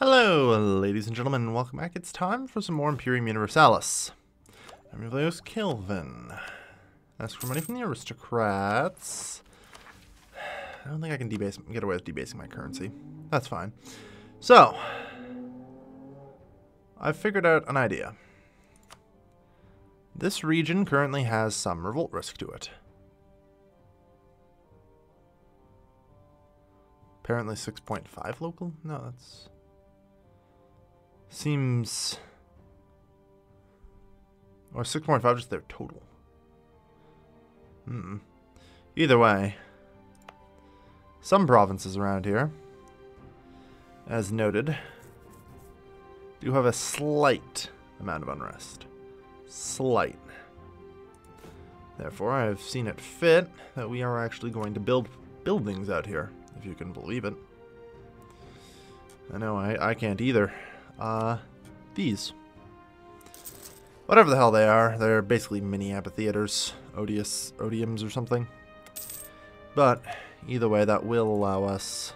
Hello, ladies and gentlemen, welcome back. It's time for some more Imperium Universalis. I'm your host, Kelvin. Ask for money from the aristocrats. I don't think I can get away with debasing my currency. That's fine. So, I've figured out an idea. This region currently has some revolt risk to it. Apparently 6.5 local? No, that's... Seems... Or 6.5 just their total. Either way, some provinces around here, as noted, do have a slight amount of unrest. Slight. Therefore, I have seen it fit that we are actually going to build buildings out here, if you can believe it. I know, I can't either. These. Whatever the hell they are, they're basically mini amphitheaters, odiums or something. But, either way, that will allow us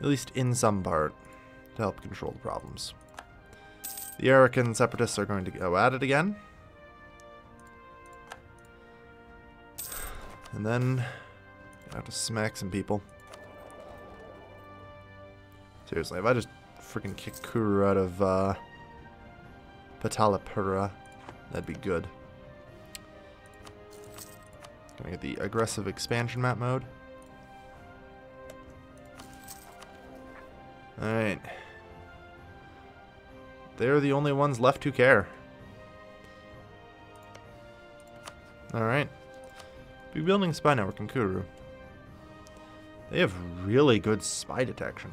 at least in some part, to help control the problems. The Arakan separatists are going to go at it again. And then, I have to smack some people. Seriously, if I just freaking kick Kuru out of Patalapura, that'd be good. Gonna get the aggressive expansion map mode. Alright. They're the only ones left who care. Alright. Be building a spy network in Kuru. They have really good spy detection.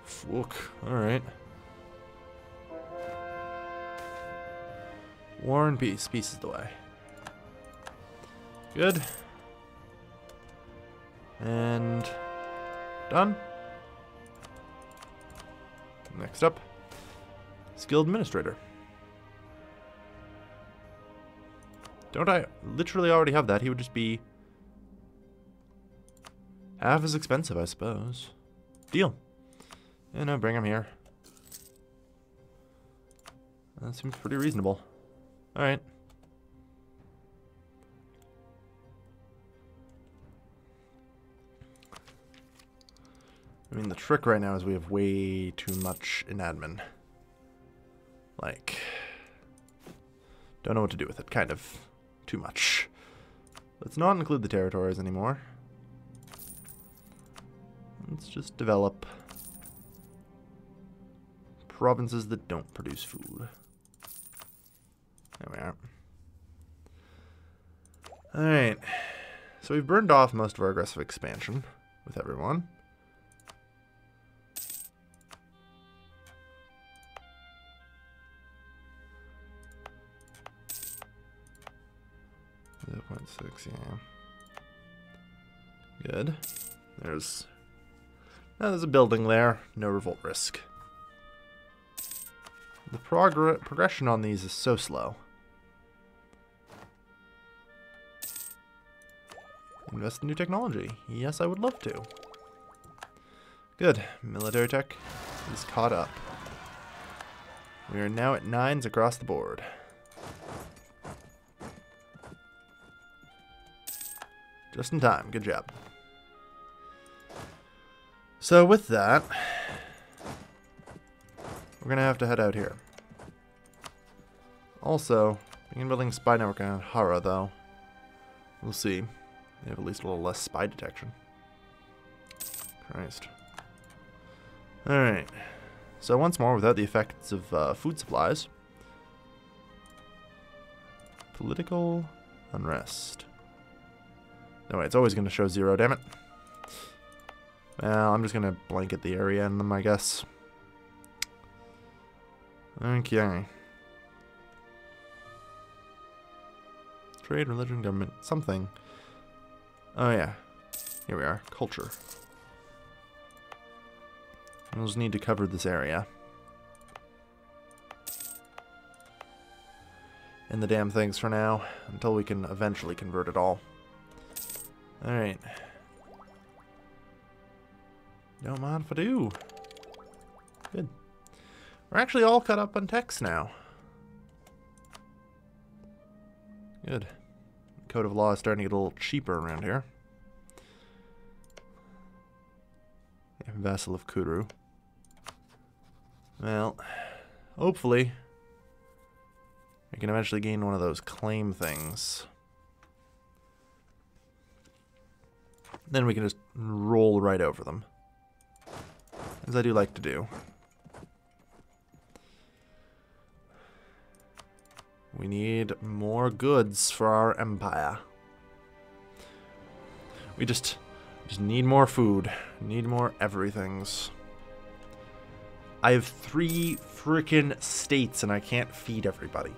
Fuck. Alright. War and peace. Peace is the way. Good. And done. Next up, skilled administrator. Don't I literally already have that? He would just be half as expensive, I suppose. Deal. Yeah, no, bring him here. That seems pretty reasonable. Alright. I mean, the trick right now is we have way too much in admin. Like, don't know what to do with it. Kind of too much. Let's not include the territories anymore. Let's just develop provinces that don't produce food. There we are. Alright. So we've burned off most of our aggressive expansion with everyone. .6, yeah. Good. There's a building there. No revolt risk. The progression on these is so slow. Invest in new technology. Yes, I would love to. Good. Military tech is caught up. We are now at 9s across the board. Just in time. Good job. So with that, we're going to have to head out here. Also, begin building spy network on Hara, though. We'll see. They have at least a little less spy detection. Christ. Alright. So once more, without the effects of food supplies. Political unrest. No, it's always going to show 0, damn it. Well, I'm just going to blanket the area in them, I guess. Okay. Trade, religion, government, something. Oh, yeah. Here we are. Culture. We'll just need to cover this area. in the damn things for now, until we can eventually convert it all. Alright. Don't mind if I do. Good. We're actually all caught up on text now. Good. Code of law is starting to get a little cheaper around here. Yeah, Vassal of Kuru. Well, hopefully we can eventually gain one of those claim things. Then we can just roll right over them, as I do like to do. We need more goods for our empire. We just need more food. Need more everythings. I have 3 frickin' states and I can't feed everybody.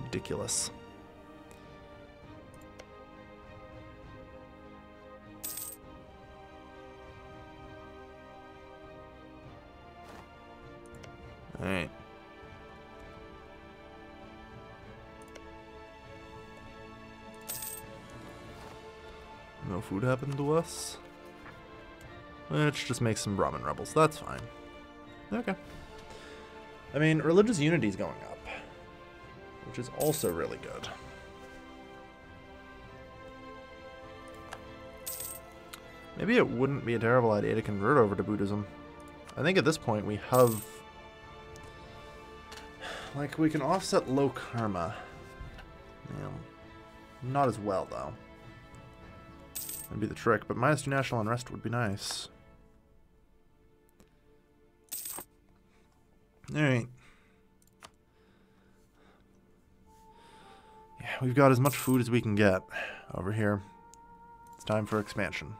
Ridiculous. Alright. No food happened to us. Which just makes some Brahmin rebels. That's fine. Okay. I mean, religious unity is going up, which is also really good. Maybe it wouldn't be a terrible idea to convert over to Buddhism. I think at this point we have... Like, we can offset low karma. Yeah. Not as well, though. That'd be the trick, but -2 national unrest would be nice. Alright. Yeah, we've got as much food as we can get over here. It's time for expansion.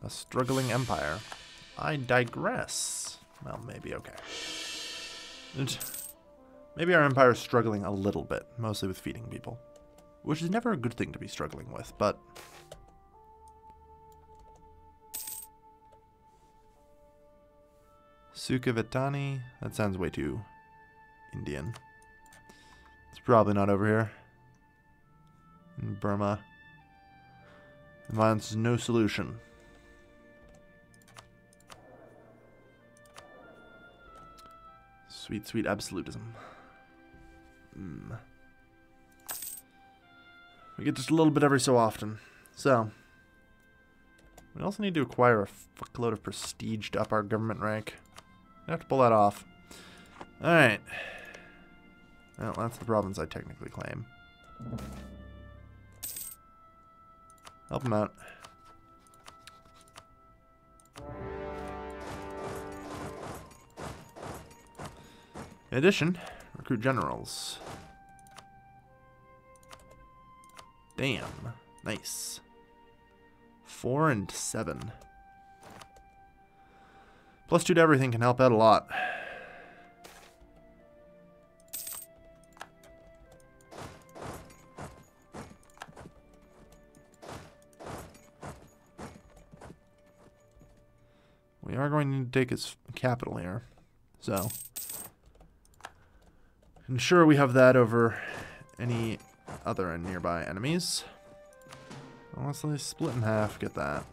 A struggling empire. I digress. Well, maybe, okay. Maybe our empire is struggling a little bit, mostly with feeding people. Which is never a good thing to be struggling with, but... Sukhavitani? That sounds way too Indian. It's probably not over here. In Burma. Violence is no solution. Sweet, sweet absolutism. We get just a little bit every so often. So, we also need to acquire a fuckload of prestige to up our government rank. We have to pull that off. Alright. Well, that's the province I technically claim. Help him out. In addition, recruit generals. Damn. Nice. 4 and 7. +2 to everything can help out a lot. We are going to need to take its capital here. So... ensure we have that over any other nearby enemies. Honestly, split in half, get that.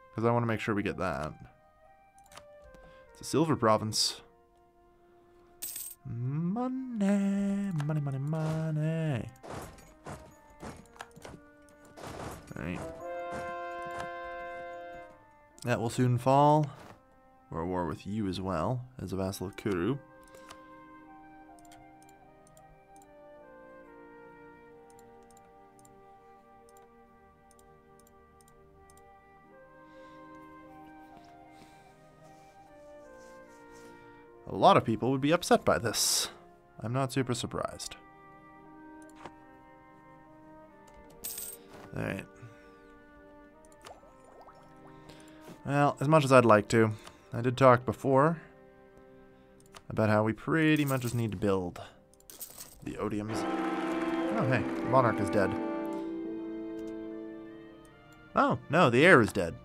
Because I want to make sure we get that. It's a silver province. Money, money, money, money. Alright. That will soon fall. We're at war with you as well, as a vassal of Kuru. A lot of people would be upset by this. I'm not super surprised. Alright. Well, as much as I'd like to, I did talk before about how we pretty much just need to build the odiums. Oh, hey, the monarch is dead. Oh, no, the heir is dead.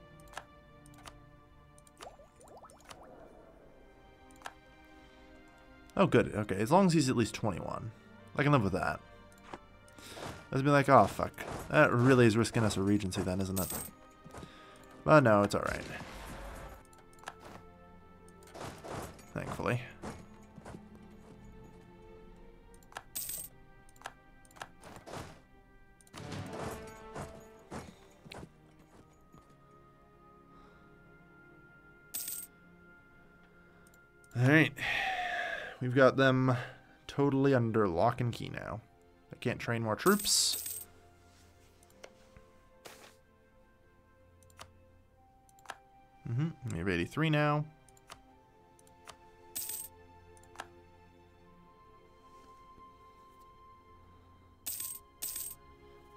Oh, good. Okay, as long as he's at least 21. I can live with that. Let's be like, oh, fuck. That really is risking us a regency then, isn't it? But no, it's alright. Thankfully. Alright. We've got them totally under lock and key now. I can't train more troops. We have 83 now.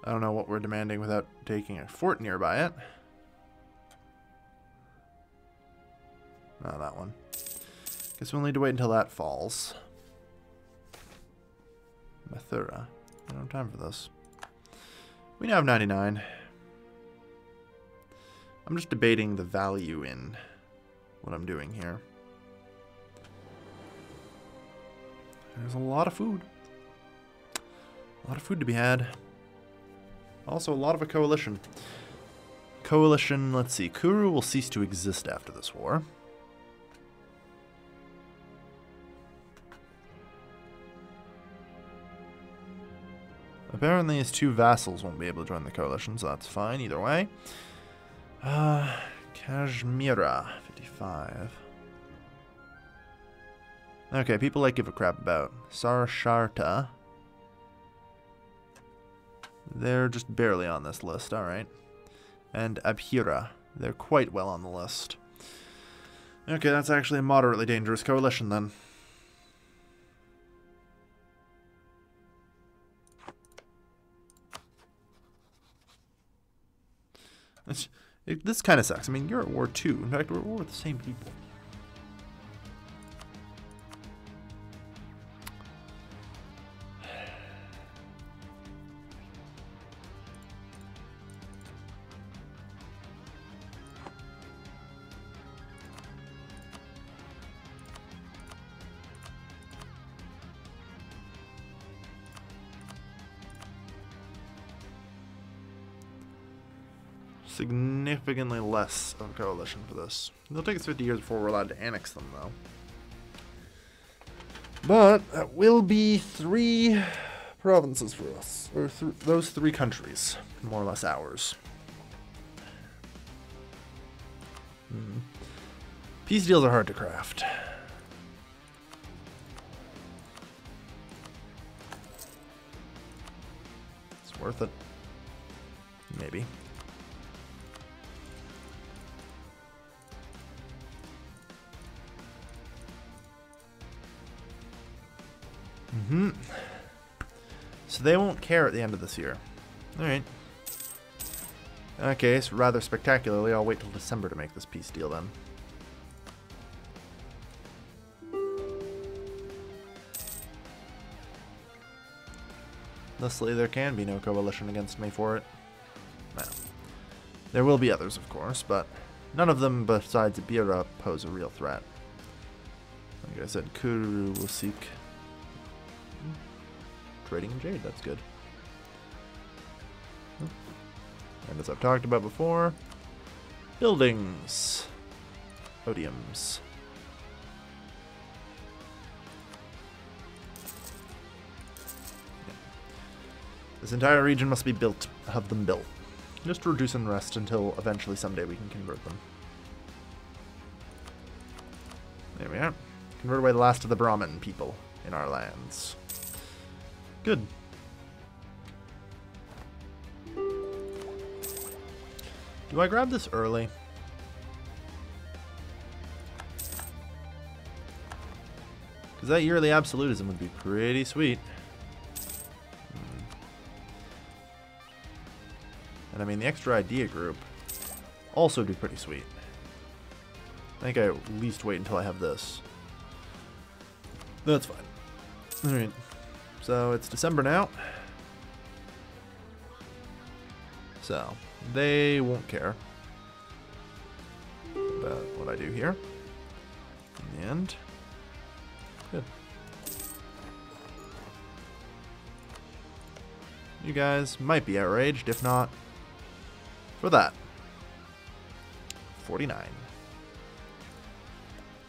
I don't know what we're demanding without taking a fort nearby it. Oh, that one. Guess we'll need to wait until that falls. Mathura. I don't have time for this. We now have 99. I'm just debating the value in what I'm doing here. There's a lot of food. A lot of food to be had. Also, a lot of a coalition. Coalition, let's see. Kuru will cease to exist after this war. Apparently his two vassals won't be able to join the coalition, so that's fine either way. Kashmira, 55. Okay, people I give a crap about. Sarasharta. They're just barely on this list, alright. And Abhira. They're quite well on the list. Okay, that's actually a moderately dangerous coalition then. This kind of sucks. I mean, you're at war too. In fact, we're at war with the same people. Significantly less of a coalition for this. It'll take us 50 years before we're allowed to annex them, though. But that will be 3 provinces for us. Or those 3 countries. More or less ours. Peace deals are hard to craft. It's worth it. Maybe. So they won't care at the end of this year. Alright. Okay, so rather spectacularly, I'll wait till December to make this peace deal then. Thusly, there can be no coalition against me for it. Well, there will be others, of course, but none of them besides Abhira pose a real threat. Like I said, Kuru will seek trading in jade, that's good. And as I've talked about before, buildings, podiums. Yeah. This entire region must be built, have them built. Just to reduce unrest until eventually someday we can convert them. There we are. Convert away the last of the Brahmin people in our lands. Good. Do I grab this early? Because that yearly absolutism would be pretty sweet. And I mean, the extra idea group also do pretty sweet. I think I at least wait until I have this. That's fine. Alright. So it's December now. So They won't care about what I do here. In the end. Good. You guys might be outraged, if not for that. 49.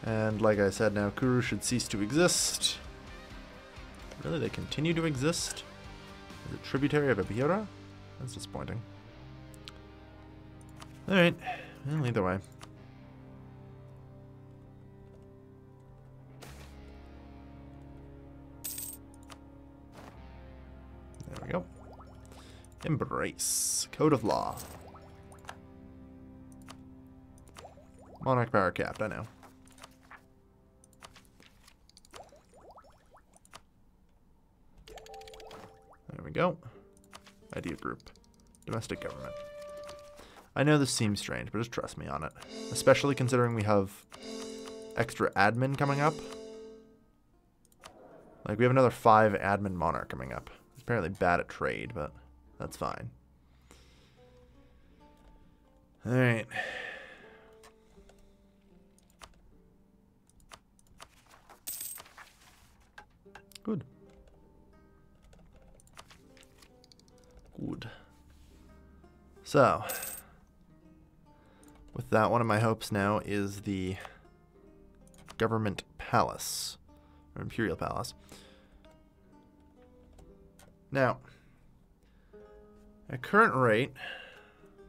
And like I said, now Kuru should cease to exist. Really, they continue to exist? Is it tributary of Abhira? That's disappointing. Alright, well, either way. There we go. Embrace. Code of law. Monarch power capped, I know. There we go. Idea group. Domestic government. I know this seems strange, but just trust me on it. Especially considering we have extra admin coming up. Like, we have another 5 admin monarch coming up. It's apparently bad at trade, but that's fine. Alright. Good. Good. So, with that, one of my hopes now is the government palace, or imperial palace. Now, at current rate,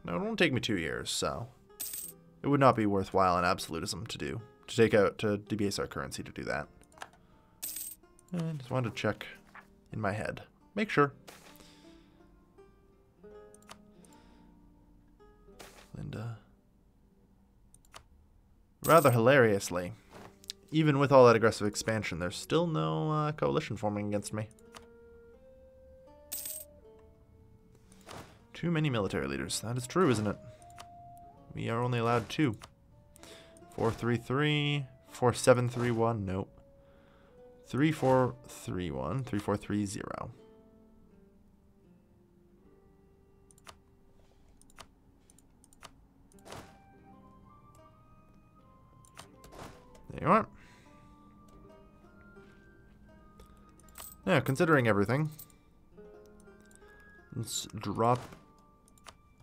now it won't take me 2 years, so it would not be worthwhile in absolutism to debase our currency to do that. I just wanted to check in my head. Make sure. And, rather hilariously, even with all that aggressive expansion, there's still no coalition forming against me. Too many military leaders. That is true, isn't it? We are only allowed 2. 433, 4731, nope. 3431, 3430. There you are. Now, considering everything, let's drop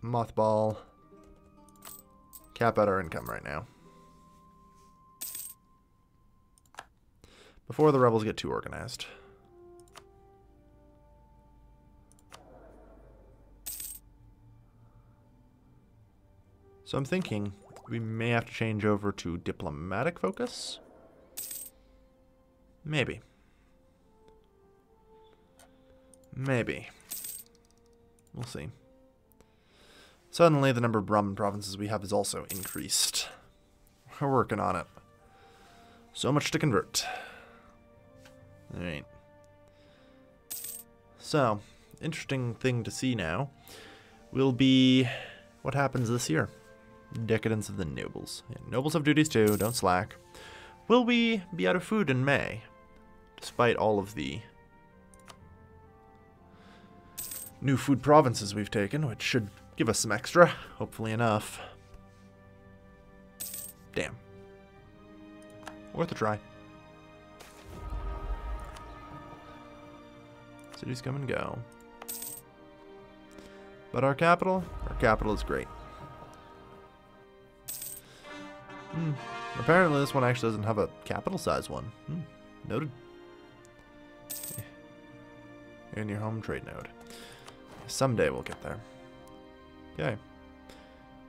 mothball, cap out our income right now. Before the rebels get too organized. So I'm thinking we may have to change over to diplomatic focus. Maybe. Maybe. We'll see. Suddenly, the number of Brahmin provinces we have is also increased. We're working on it. So much to convert. Alright. So, interesting thing to see now will be what happens this year. Decadence of the nobles. Yeah, nobles have duties too, don't slack. Will we be out of food in May? Despite all of the new food provinces we've taken, which should give us some extra, hopefully enough. Damn. Worth a try. Cities come and go. But our capital is great. Apparently this one actually doesn't have a capital size one. Noted. In your home trade node. Someday we'll get there. Okay.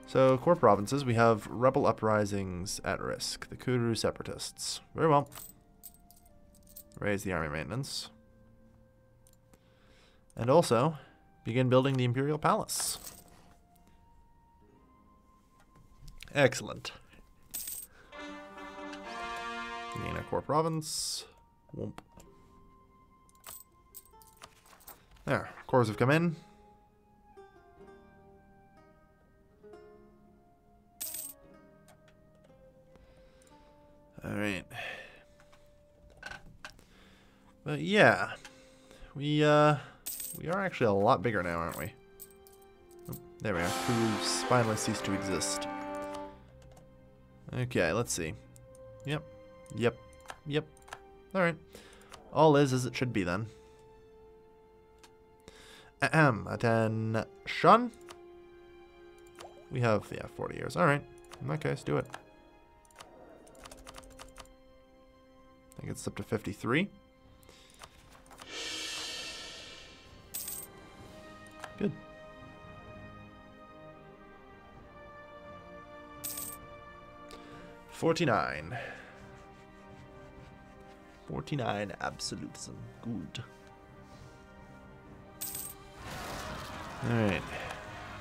So, core provinces, we have rebel uprisings at risk. The Kuru separatists. Very well. Raise the army maintenance. And also, begin building the Imperial Palace. Excellent. Gain a core province. Whoomp. There, cores have come in. Alright. But yeah. We are actually a lot bigger now, aren't we? There we are. Proves finally ceased to exist. Okay, let's see. Yep. Yep. Yep. Alright. All is as it should be then. Attention. We have, yeah, 40 years. Alright. In that case, do it. I think it's up to 53. Good. $49. 49 absolutism. Good. Alright.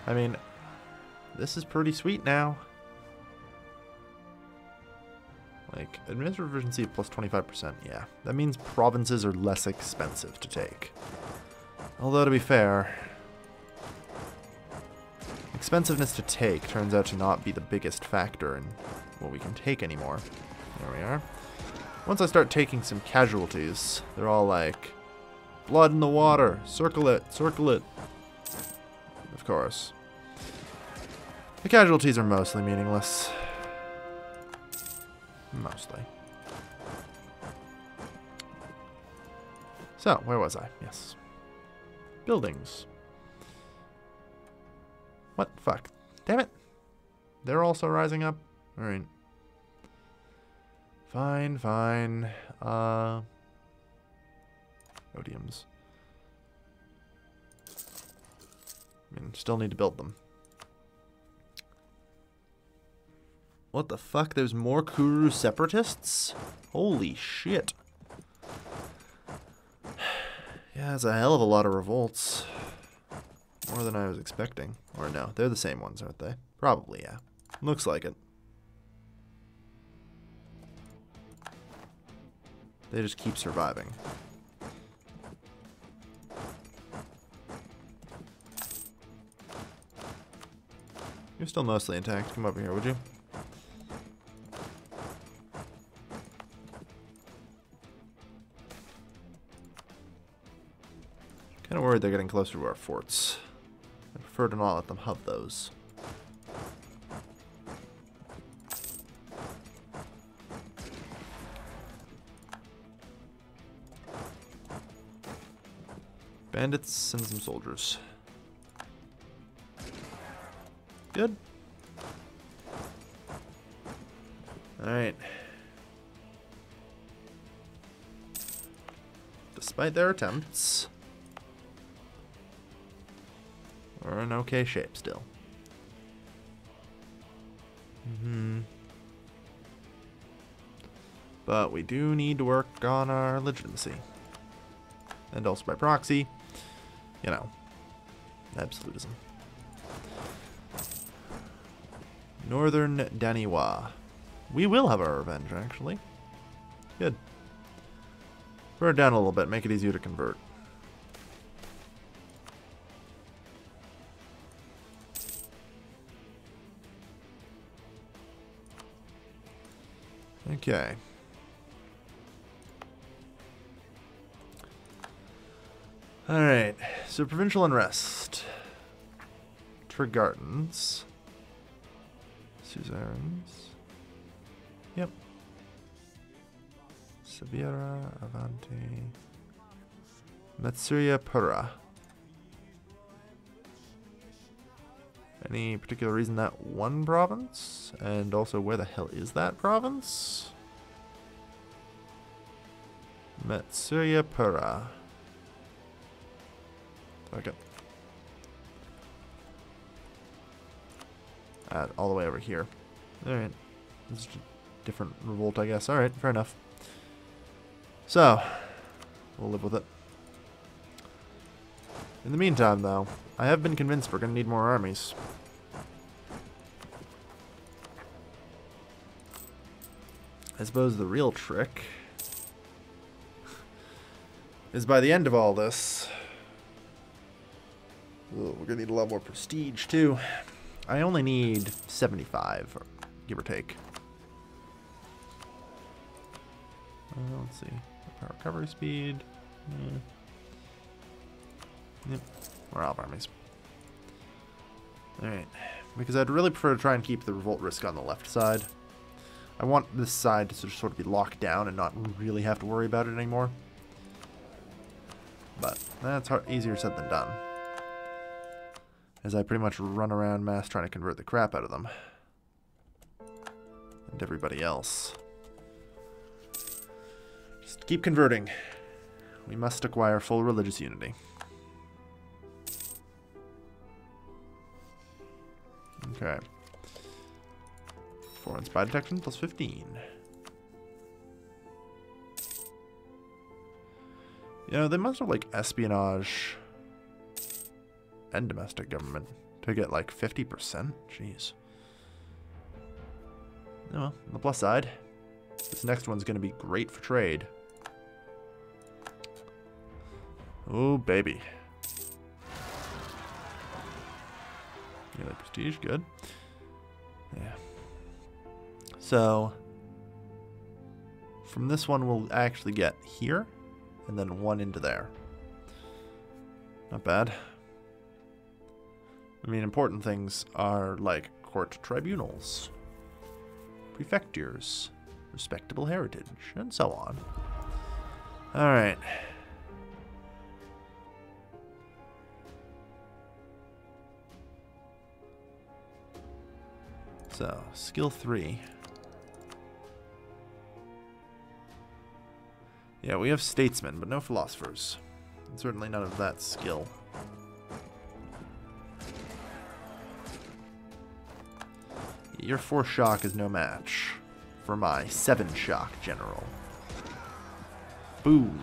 I mean, this is pretty sweet now. Like, administrative efficiency plus 25%, yeah. That means provinces are less expensive to take. Although, to be fair, expensiveness to take turns out to not be the biggest factor in what we can take anymore. There we are. Once I start taking some casualties, they're all like, blood in the water, circle it, circle it. Of course. The casualties are mostly meaningless. Mostly. So, where was I? Yes. Buildings. What the fuck? Damn it! They're also rising up? Alright. Fine, fine. Odiums. I mean, still need to build them. What the fuck? There's more Kuru separatists? Holy shit. Yeah, that's a hell of a lot of revolts. More than I was expecting. Or no, they're the same ones, aren't they? Probably, yeah. Looks like it. They just keep surviving. You're still mostly intact. Come over here, would you? Kind of worried they're getting closer to our forts. I prefer to not let them have those. Bandits and some soldiers. Good. Alright. Despite their attempts, we're in okay shape still. But we do need to work on our legitimacy. And also by proxy, you know, absolutism. Northern Daniwa. We will have our revenge, actually. Good. Burn it down a little bit, make it easier to convert. Okay. Alright, so provincial unrest. Trigardens. Suzerains. Yep. Severa, Avanti. Matsuria Pura. Any particular reason that one province? And also, where the hell is that province? Matsuria Pura. Okay. All the way over here. Alright. This is a different revolt, I guess. Alright, fair enough. So, we'll live with it. In the meantime, though, I have been convinced we're going to need more armies. I suppose the real trick is by the end of all this, we're going to need a lot more prestige, too. I only need 75, give or take. Let's see. Power recovery speed. Yep. We're out of armies. Alright. Because I'd really prefer to try and keep the revolt risk on the left side. I want this side to sort of be locked down and not really have to worry about it anymore. But that's easier said than done. As I pretty much run around mass trying to convert the crap out of them. And everybody else. Just keep converting. We must acquire full religious unity. Okay. Foreign spy detection plus 15. You know, they must have like espionage and domestic government to get like 50%. Jeez. Oh, well, on the plus side, this next one's going to be great for trade. Oh, baby. Yeah, prestige, good. Yeah. So, from this one, we'll actually get here, and then one into there. Not bad. I mean, important things are like court tribunals, prefectures, respectable heritage, and so on. Alright. So, skill 3. Yeah, we have statesmen, but no philosophers. And certainly none of that skill. Your 4 shock is no match for my 7 shock general. Boom.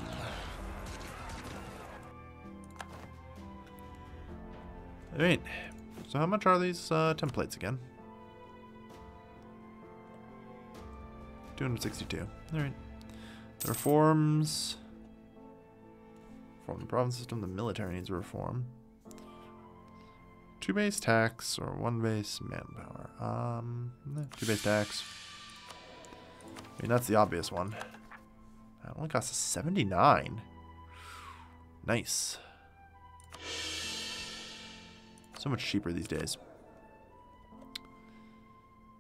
Alright, so how much are these templates again? 262. Alright. The reforms. Reform the province system. The military needs a reform. 2 base tax or 1 base manpower. 2 base tax. I mean, that's the obvious one. That only costs us 79. Nice. So much cheaper these days.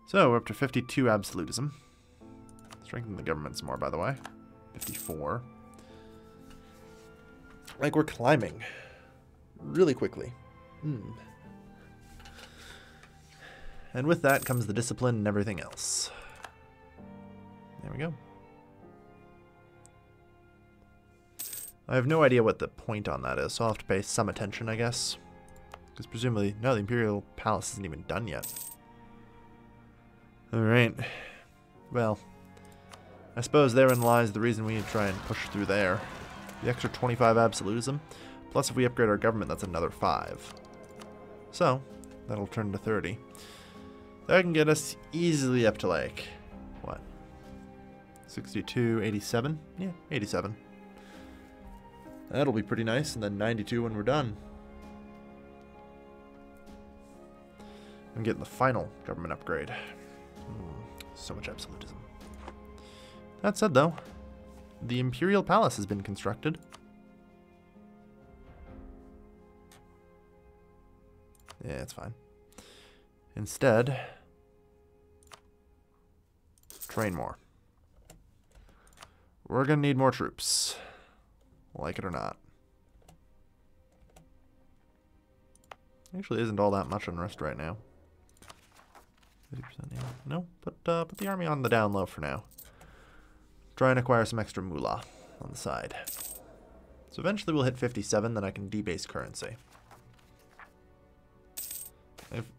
So we're up to 52 absolutism. Strengthen the government some more, by the way. 54. Like we're climbing really quickly. And with that comes the discipline and everything else. There we go. I have no idea what the point on that is, so I'll have to pay some attention, I guess. Because presumably, no, the Imperial Palace isn't even done yet. Alright. Well, I suppose therein lies the reason we need to try and push through there. The extra 25 absolutism. Plus if we upgrade our government, that's another 5. So, that'll turn to 30. That can get us easily up to like, what? 62, 87? Yeah, 87. That'll be pretty nice, and then 92 when we're done. I'm getting the final government upgrade. So much absolutism. That said, though, the Imperial Palace has been constructed. Yeah, it's fine. Instead, train more. We're going to need more troops, like it or not. Actually isn't all that much unrest right now. 50%, yeah. No, put the army on the down low for now. Try and acquire some extra moolah on the side. So eventually we'll hit 57, then I can debase currency.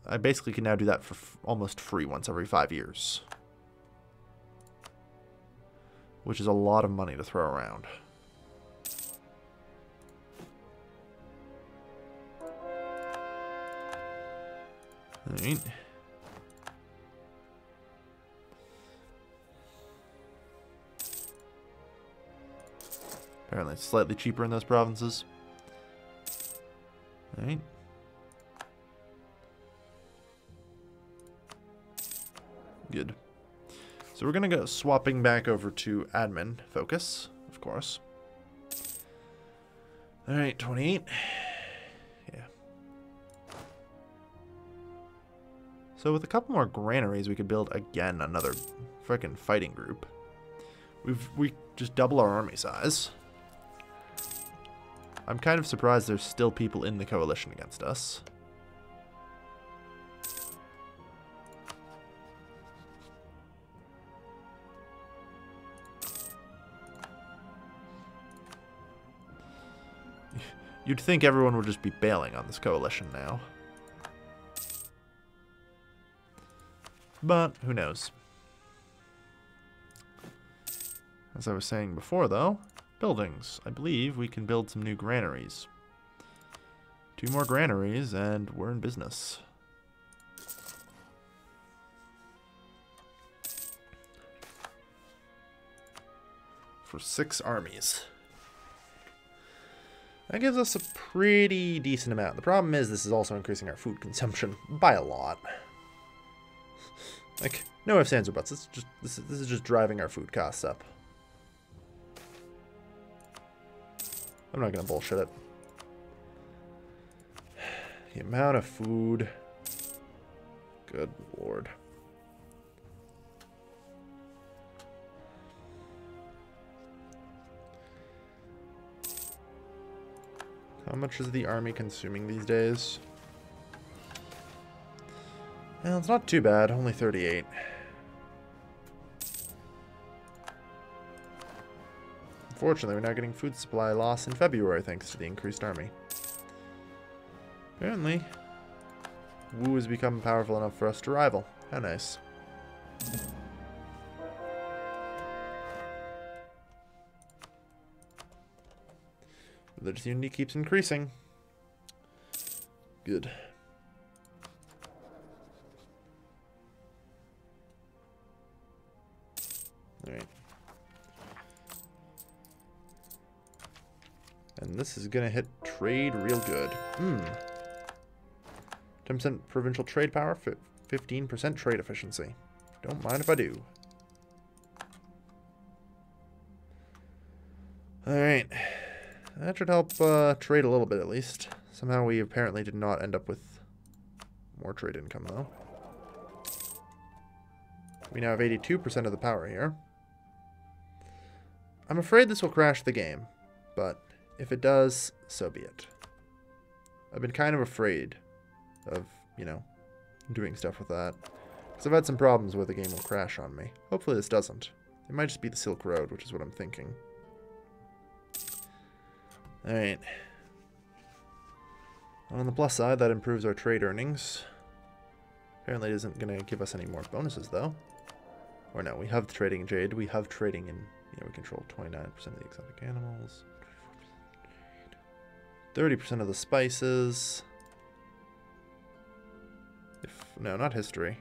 I basically can now do that for almost free once every 5 years. Which is a lot of money to throw around. Alright. Apparently it's slightly cheaper in those provinces. Alright. Good. So we're going to go swapping back over to admin focus, of course. Alright, 28. Yeah. So with a couple more granaries, we could build, again, another frickin' fighting group. We just double our army size. I'm kind of surprised there's still people in the coalition against us. You'd think everyone would just be bailing on this coalition now. But who knows? As I was saying before, though, buildings. I believe we can build some new granaries. 2 more granaries, and we're in business. For 6 armies. That gives us a pretty decent amount. The problem is this is also increasing our food consumption by a lot. Like, no ifs, ands, or buts. This is just driving our food costs up. I'm not gonna bullshit it. The amount of food. Good lord. How much is the army consuming these days? Well, it's not too bad. Only 38. Unfortunately, we're now getting food supply loss in February thanks to the increased army. Apparently, Wu has become powerful enough for us to rival. How nice. Religious unity keeps increasing. Good. Alright. And this is gonna hit trade real good. 10% provincial trade power, 15% trade efficiency. Don't mind if I do. Alright. That should help trade a little bit at least. Somehow we apparently did not end up with more trade income though. We now have 82% of the power here. I'm afraid this will crash the game, but if it does, so be it. I've been kind of afraid of, you know, doing stuff with that. Because I've had some problems where the game will crash on me. Hopefully this doesn't. It might just be the Silk Road, which is what I'm thinking. Alright. On the plus side, that improves our trade earnings. Apparently it isn't going to give us any more bonuses, though. Or no, we have trading in jade. We have trading in... Yeah, we control 29% of the exotic animals. 30% of the spices. No, not history.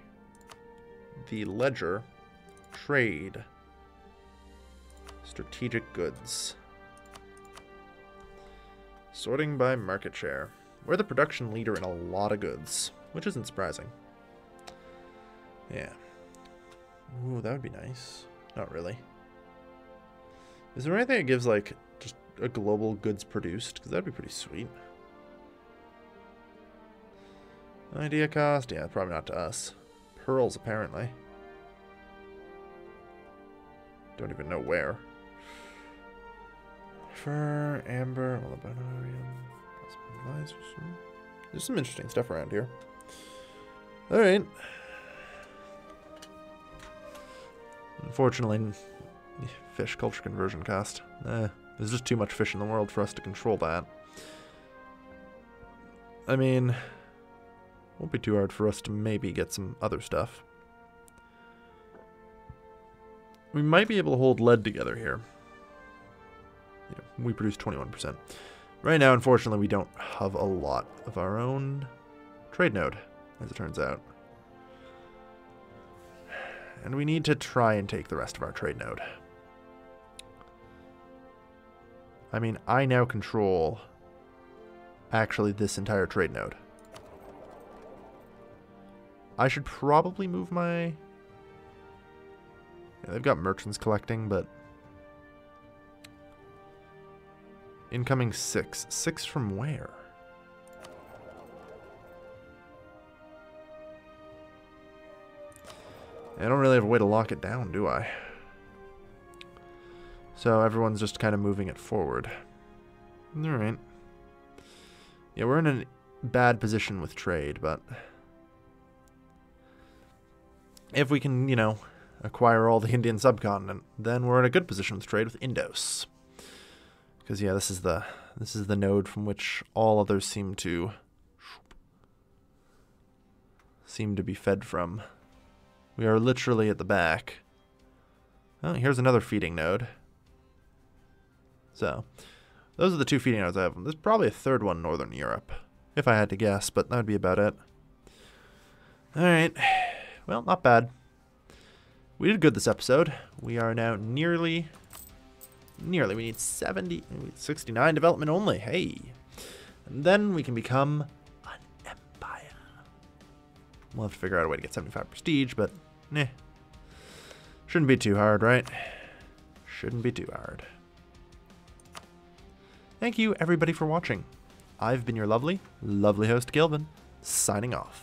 The ledger. Trade. Strategic goods. Sorting by market share. We're the production leader in a lot of goods, which isn't surprising. Yeah. Ooh, that would be nice. Not really. Is there anything that gives, like, just a global goods produced? Because that'd be pretty sweet. Idea cost? Yeah, probably not to us. Pearls, apparently. Don't even know where. Fur, amber, there's some interesting stuff around here. Alright. Unfortunately, fish culture conversion cost. There's just too much fish in the world for us to control that. I mean, won't be too hard for us to maybe get some other stuff. We might be able to hold lead together here. Yeah, we produce 21%. Right now, unfortunately, we don't have a lot of our own trade node, as it turns out. And we need to try and take the rest of our trade node. I mean, I now control actually this entire trade node. I should probably move my... Yeah, they've got merchants collecting, but... Incoming 6. 6 from where? I don't really have a way to lock it down, do I? So everyone's just kind of moving it forward. Alright. Yeah, we're in a bad position with trade, but if we can, you know, acquire all the Indian subcontinent, then we're in a good position with trade with Indos. Because yeah, this is the node from which all others seem to be fed from. We are literally at the back. Oh, here's another feeding node. So, those are the two feeding nodes I have. There's probably a third one in Northern Europe, if I had to guess, but that would be about it. Alright. Well, not bad. We did good this episode. We are now nearly, we need 69 development only. Hey. And then we can become an empire. We'll have to figure out a way to get 75 prestige, but nah. Shouldn't be too hard, right? Shouldn't be too hard. Thank you, everybody, for watching. I've been your lovely host, Gilvin, signing off.